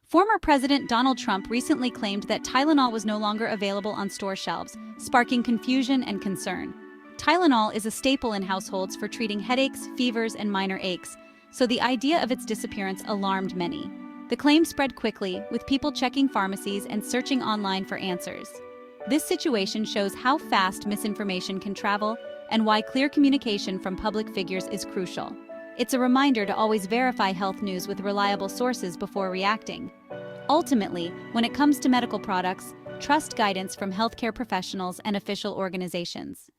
Former President Donald Trump recently claimed that Tylenol was no longer available on store shelves, sparking confusion and concern. Tylenol is a staple in households for treating headaches, fevers, and minor aches, so the idea of its disappearance alarmed many. The claim spread quickly, with people checking pharmacies and searching online for answers. This situation shows how fast misinformation can travel and why clear communication from public figures is crucial. It's a reminder to always verify health news with reliable sources before reacting. Ultimately, when it comes to medical products, trust guidance from healthcare professionals and official organizations.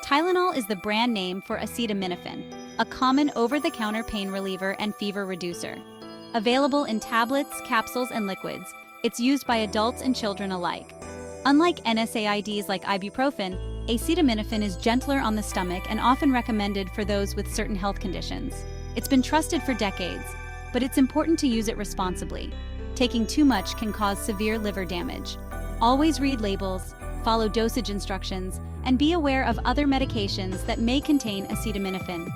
Tylenol is the brand name for acetaminophen, a common over-the-counter pain reliever and fever reducer. Available in tablets, capsules, and liquids, it's used by adults and children alike. Unlike NSAIDs like ibuprofen, acetaminophen is gentler on the stomach and often recommended for those with certain health conditions. It's been trusted for decades, but it's important to use it responsibly. Taking too much can cause severe liver damage. Always read labels, follow dosage instructions, and be aware of other medications that may contain acetaminophen.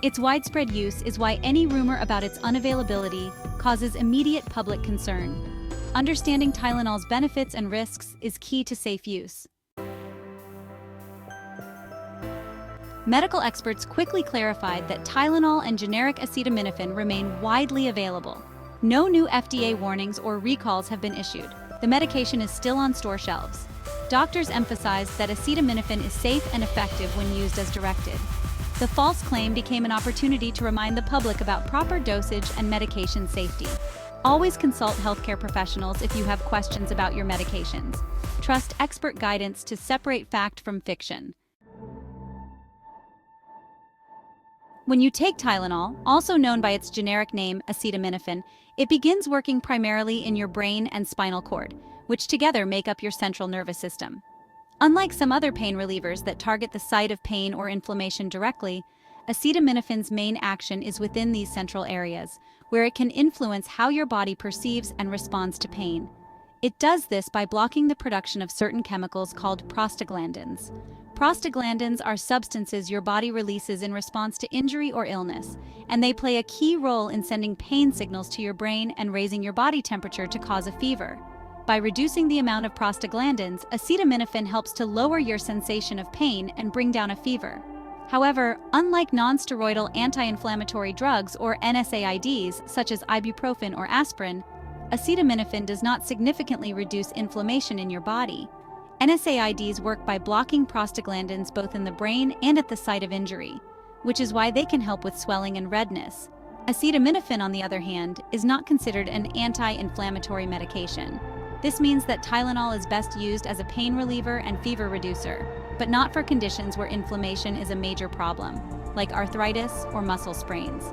Its widespread use is why any rumor about its unavailability causes immediate public concern. Understanding Tylenol's benefits and risks is key to safe use. Medical experts quickly clarified that Tylenol and generic acetaminophen remain widely available. No new FDA warnings or recalls have been issued. The medication is still on store shelves. Doctors emphasized that acetaminophen is safe and effective when used as directed. The false claim became an opportunity to remind the public about proper dosage and medication safety. Always consult healthcare professionals if you have questions about your medications. Trust expert guidance to separate fact from fiction. When you take Tylenol, also known by its generic name acetaminophen, it begins working primarily in your brain and spinal cord, which together make up your central nervous system. Unlike some other pain relievers that target the site of pain or inflammation directly, acetaminophen's main action is within these central areas, where it can influence how your body perceives and responds to pain. It does this by blocking the production of certain chemicals called prostaglandins. Prostaglandins are substances your body releases in response to injury or illness, and they play a key role in sending pain signals to your brain and raising your body temperature to cause a fever. By reducing the amount of prostaglandins, acetaminophen helps to lower your sensation of pain and bring down a fever. However, unlike non-steroidal anti-inflammatory drugs or NSAIDs such as ibuprofen or aspirin, acetaminophen does not significantly reduce inflammation in your body. NSAIDs work by blocking prostaglandins both in the brain and at the site of injury, which is why they can help with swelling and redness. Acetaminophen, on the other hand, is not considered an anti-inflammatory medication. This means that Tylenol is best used as a pain reliever and fever reducer, but not for conditions where inflammation is a major problem, like arthritis or muscle sprains.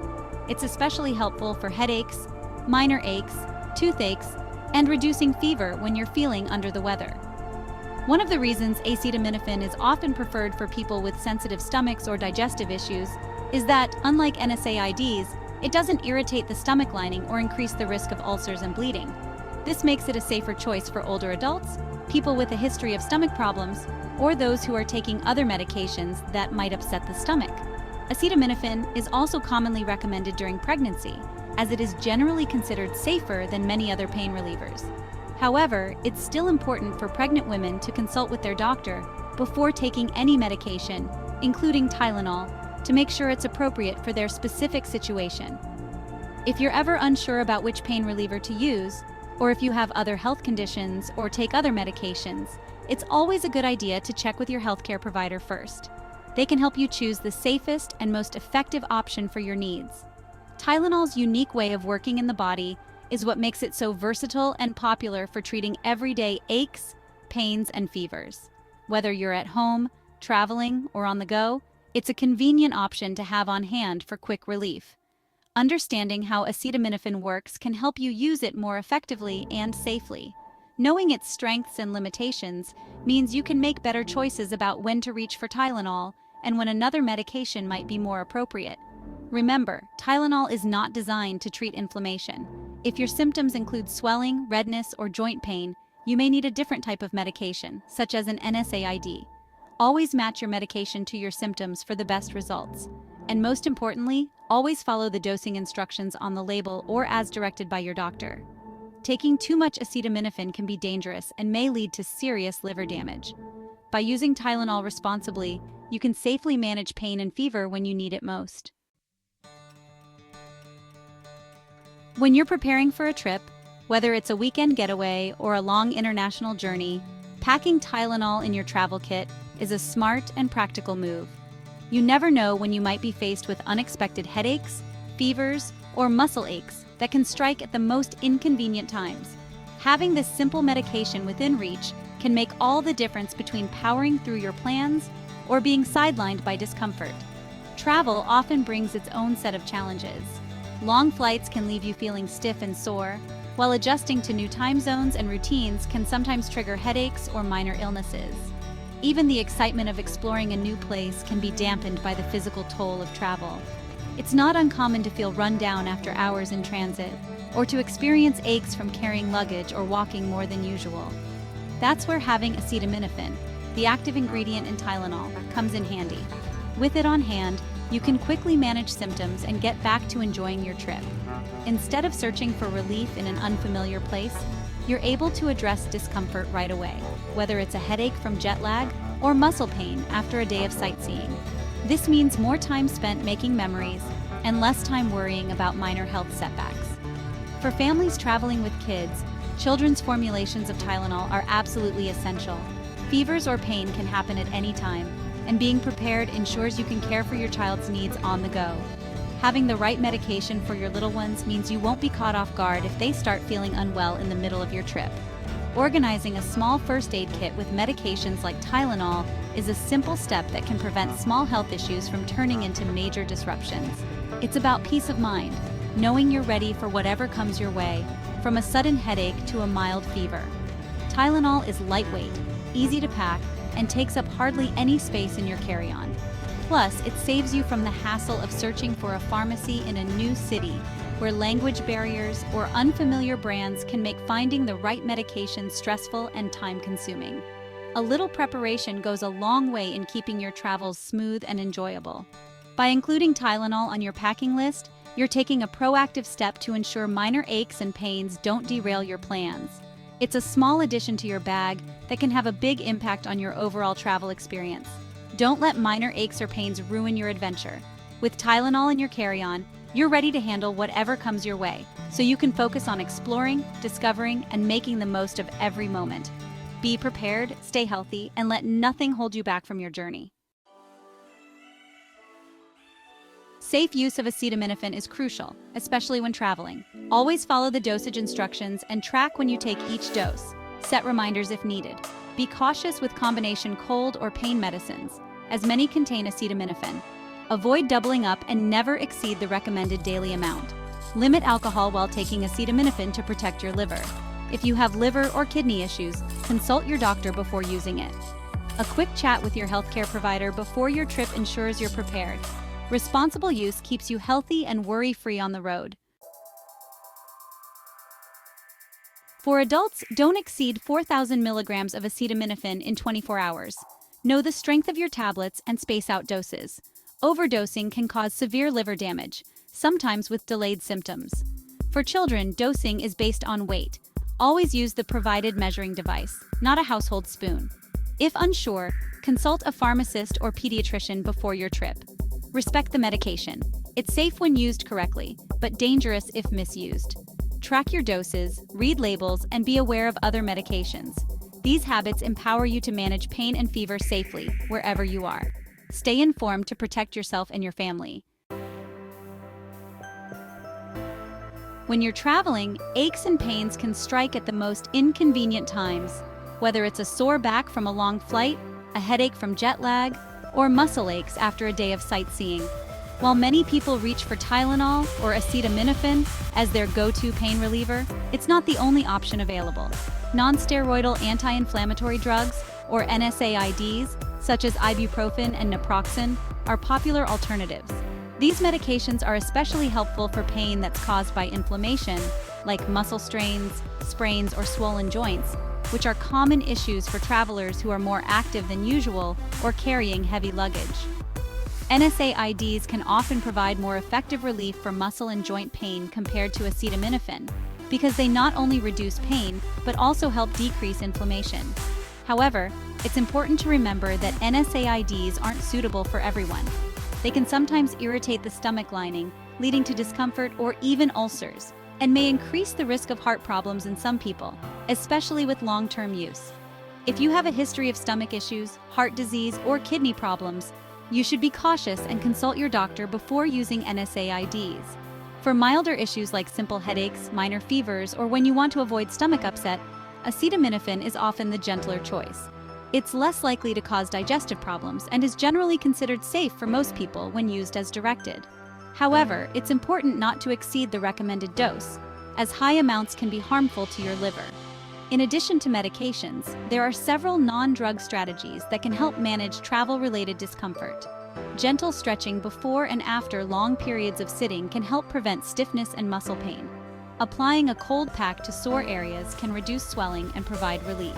It's especially helpful for headaches, minor aches, toothaches, and reducing fever when you're feeling under the weather. One of the reasons acetaminophen is often preferred for people with sensitive stomachs or digestive issues is that, unlike NSAIDs, it doesn't irritate the stomach lining or increase the risk of ulcers and bleeding. This makes it a safer choice for older adults, people with a history of stomach problems, or those who are taking other medications that might upset the stomach. Acetaminophen is also commonly recommended during pregnancy, as it is generally considered safer than many other pain relievers. However, it's still important for pregnant women to consult with their doctor before taking any medication, including Tylenol, to make sure it's appropriate for their specific situation. If you're ever unsure about which pain reliever to use, or if you have other health conditions or take other medications, it's always a good idea to check with your healthcare provider first. They can help you choose the safest and most effective option for your needs. Tylenol's unique way of working in the body is what makes it so versatile and popular for treating everyday aches, pains, and fevers. Whether you're at home, traveling, or on the go, it's a convenient option to have on hand for quick relief. Understanding how acetaminophen works can help you use it more effectively and safely. Knowing its strengths and limitations means you can make better choices about when to reach for Tylenol and when another medication might be more appropriate. Remember, Tylenol is not designed to treat inflammation. If your symptoms include swelling, redness, or joint pain, you may need a different type of medication, such as an NSAID. Always match your medication to your symptoms for the best results. And most importantly, always follow the dosing instructions on the label or as directed by your doctor. Taking too much acetaminophen can be dangerous and may lead to serious liver damage. By using Tylenol responsibly, you can safely manage pain and fever when you need it most. When you're preparing for a trip, whether it's a weekend getaway or a long international journey, packing Tylenol in your travel kit is a smart and practical move. You never know when you might be faced with unexpected headaches, fevers, or muscle aches that can strike at the most inconvenient times. Having this simple medication within reach can make all the difference between powering through your plans or being sidelined by discomfort. Travel often brings its own set of challenges. Long flights can leave you feeling stiff and sore, while adjusting to new time zones and routines can sometimes trigger headaches or minor illnesses. Even the excitement of exploring a new place can be dampened by the physical toll of travel. It's not uncommon to feel run down after hours in transit, or to experience aches from carrying luggage or walking more than usual. That's where having acetaminophen, the active ingredient in Tylenol, comes in handy. With it on hand, you can quickly manage symptoms and get back to enjoying your trip. Instead of searching for relief in an unfamiliar place, you're able to address discomfort right away, whether it's a headache from jet lag or muscle pain after a day of sightseeing. This means more time spent making memories and less time worrying about minor health setbacks. For families traveling with kids, children's formulations of Tylenol are absolutely essential. Fevers or pain can happen at any time, and being prepared ensures you can care for your child's needs on the go. Having the right medication for your little ones means you won't be caught off guard if they start feeling unwell in the middle of your trip. Organizing a small first aid kit with medications like Tylenol is a simple step that can prevent small health issues from turning into major disruptions. It's about peace of mind, knowing you're ready for whatever comes your way, from a sudden headache to a mild fever. Tylenol is lightweight, easy to pack, and takes up hardly any space in your carry-on. Plus, it saves you from the hassle of searching for a pharmacy in a new city, where language barriers or unfamiliar brands can make finding the right medication stressful and time-consuming. A little preparation goes a long way in keeping your travels smooth and enjoyable. By including Tylenol on your packing list, you're taking a proactive step to ensure minor aches and pains don't derail your plans. It's a small addition to your bag that can have a big impact on your overall travel experience. Don't let minor aches or pains ruin your adventure. With Tylenol in your carry-on, you're ready to handle whatever comes your way, so you can focus on exploring, discovering, and making the most of every moment. Be prepared, stay healthy, and let nothing hold you back from your journey. Safe use of acetaminophen is crucial, especially when traveling. Always follow the dosage instructions and track when you take each dose. Set reminders if needed. Be cautious with combination cold or pain medicines, as many contain acetaminophen. Avoid doubling up and never exceed the recommended daily amount. Limit alcohol while taking acetaminophen to protect your liver. If you have liver or kidney issues, consult your doctor before using it. A quick chat with your healthcare provider before your trip ensures you're prepared. Responsible use keeps you healthy and worry-free on the road. For adults, don't exceed 4,000 milligrams of acetaminophen in 24 hours. Know the strength of your tablets and space out doses. Overdosing can cause severe liver damage, sometimes with delayed symptoms. For children, dosing is based on weight. Always use the provided measuring device, not a household spoon. If unsure, consult a pharmacist or pediatrician before your trip. Respect the medication. It's safe when used correctly, but dangerous if misused. Track your doses, read labels, and be aware of other medications. These habits empower you to manage pain and fever safely, wherever you are. Stay informed to protect yourself and your family. When you're traveling, aches and pains can strike at the most inconvenient times, whether it's a sore back from a long flight, a headache from jet lag, or muscle aches after a day of sightseeing. While many people reach for Tylenol or acetaminophen as their go-to pain reliever, it's not the only option available. Non-steroidal anti-inflammatory drugs, or NSAIDs, such as ibuprofen and naproxen, are popular alternatives. These medications are especially helpful for pain that's caused by inflammation, like muscle strains, sprains, or swollen joints, which are common issues for travelers who are more active than usual or carrying heavy luggage. NSAIDs can often provide more effective relief for muscle and joint pain compared to acetaminophen, because they not only reduce pain, but also help decrease inflammation. However, it's important to remember that NSAIDs aren't suitable for everyone. They can sometimes irritate the stomach lining, leading to discomfort or even ulcers, and may increase the risk of heart problems in some people, especially with long-term use. If you have a history of stomach issues, heart disease, or kidney problems, you should be cautious and consult your doctor before using NSAIDs. For milder issues like simple headaches, minor fevers, or when you want to avoid stomach upset, acetaminophen is often the gentler choice. It's less likely to cause digestive problems and is generally considered safe for most people when used as directed. However, it's important not to exceed the recommended dose, as high amounts can be harmful to your liver. In addition to medications, there are several non-drug strategies that can help manage travel-related discomfort. Gentle stretching before and after long periods of sitting can help prevent stiffness and muscle pain. Applying a cold pack to sore areas can reduce swelling and provide relief.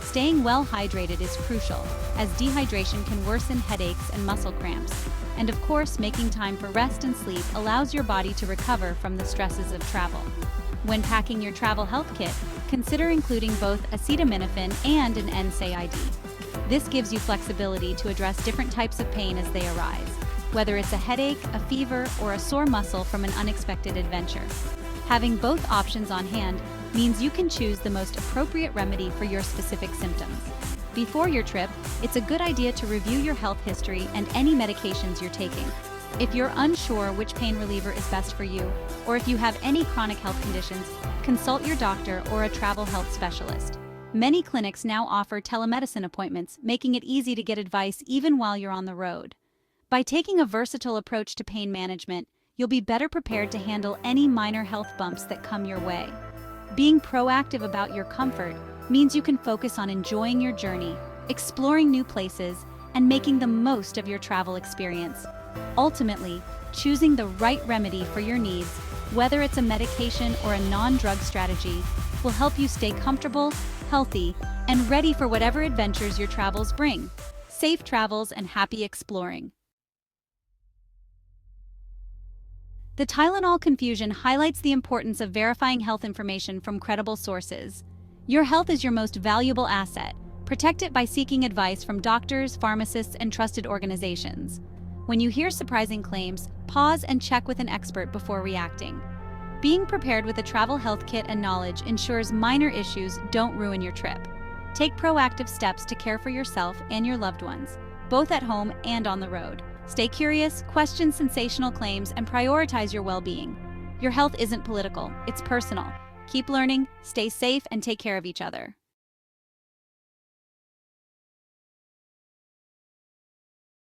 Staying well hydrated is crucial, as dehydration can worsen headaches and muscle cramps. And of course, making time for rest and sleep allows your body to recover from the stresses of travel. When packing your travel health kit, consider including both acetaminophen and an NSAID. This gives you flexibility to address different types of pain as they arise, whether it's a headache, a fever, or a sore muscle from an unexpected adventure. Having both options on hand means you can choose the most appropriate remedy for your specific symptoms. Before your trip, it's a good idea to review your health history and any medications you're taking. If you're unsure which pain reliever is best for you, or if you have any chronic health conditions, consult your doctor or a travel health specialist. Many clinics now offer telemedicine appointments, making it easy to get advice even while you're on the road. By taking a versatile approach to pain management, you'll be better prepared to handle any minor health bumps that come your way. Being proactive about your comfort means you can focus on enjoying your journey, exploring new places, and making the most of your travel experience. Ultimately, choosing the right remedy for your needs, whether it's a medication or a non-drug strategy, will help you stay comfortable, healthy, and ready for whatever adventures your travels bring. Safe travels and happy exploring. The Tylenol confusion highlights the importance of verifying health information from credible sources. Your health is your most valuable asset. Protect it by seeking advice from doctors, pharmacists, and trusted organizations. When you hear surprising claims, pause and check with an expert before reacting. Being prepared with a travel health kit and knowledge ensures minor issues don't ruin your trip. Take proactive steps to care for yourself and your loved ones, both at home and on the road. Stay curious, question sensational claims, and prioritize your well-being. Your health isn't political, it's personal. Keep learning, stay safe, and take care of each other.